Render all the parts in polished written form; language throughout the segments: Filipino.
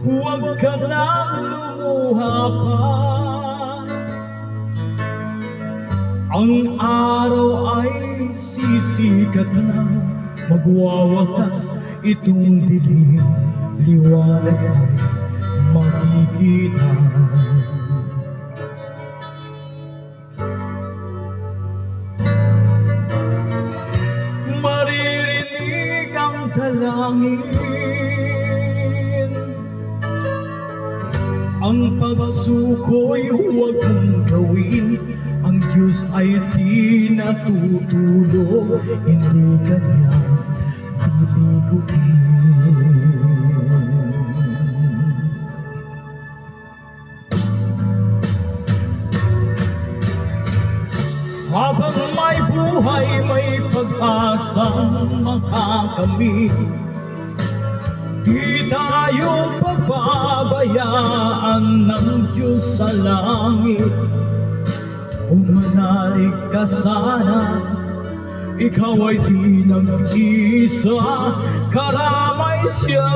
Huwag ka nang lumuha pa. Ang araw ay sisikat na, magwawakas itong dilim, liwanag ay makikita. Maririnig ang dalangin, ang pagsuko'y huwag mong gawin. Ang Diyos ay di natutulog, hindi kanya bibiguin. Habang may buhay, may pag-asang makakamit. Di tayo pababayaan ng Diyos sa langit. Umanalig ka sana, ikaw ay di nag-isa, karamay siya.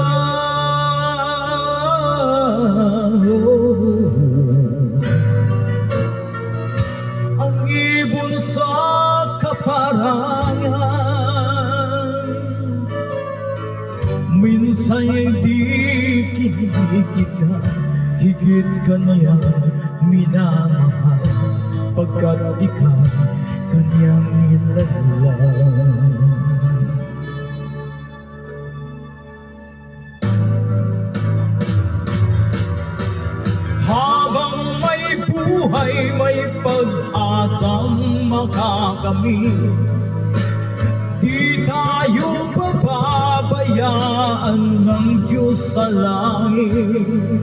Ang ibon sa kaparangan, minsan ay di kinikita, higit ka niya minamahal, pagkat ikaw kanyang nilalang. Habang may buhay, may pag-asang makakamit. Di tayo pababayaan ng Diyos sa langit.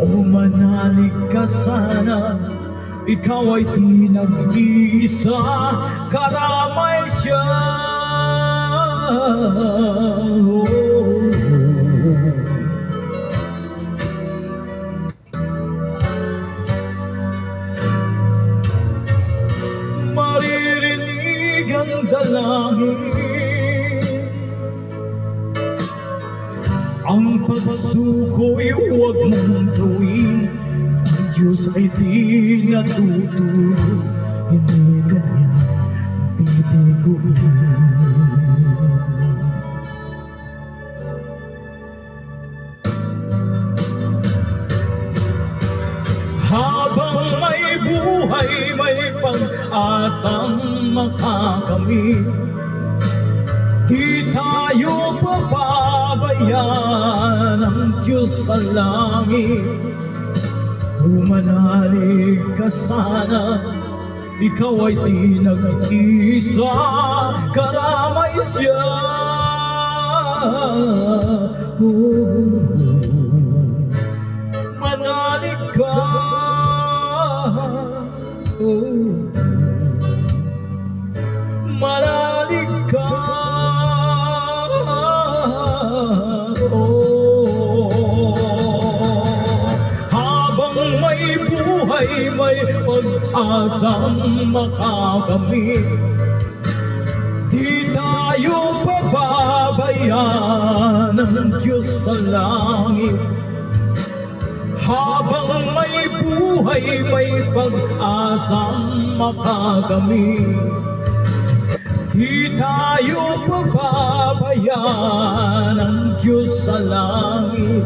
O manalig ka sana, ikaw ay di nag-isa, karamay siya. Maririnig ang dalangin, ang pagsuko'y huwag mong gawin. Ang Diyos ay di natutulog, hindi kanya bibiguin. Habang may buhay, may pag-asang makakamit. Di tayo pababayaan ng Diyos sa langit. Umanalig ka sana, ikaw ay di nag-isa, karamay siya. Manalig ka, manalig ka. May pag-asang makakamit. Di tayo pababayaan ng Diyos sa langit. Habang may buhay, may pag-asang makakamit. Di tayo pababayaan ng Diyos sa langit.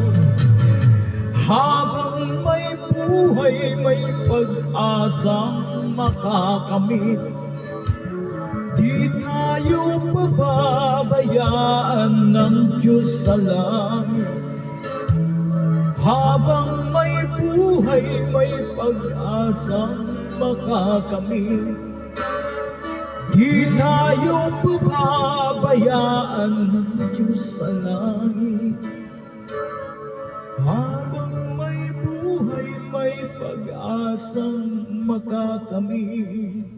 Habang may buhay, may pag-asang makakamit. Di tayo pababayaan ng Diyos sa langit. Habang may buhay, may pag-asang makakamit. Di tayo pababayaan ng Diyos sa langit. Habang may buhay, may pag-asang makakamit.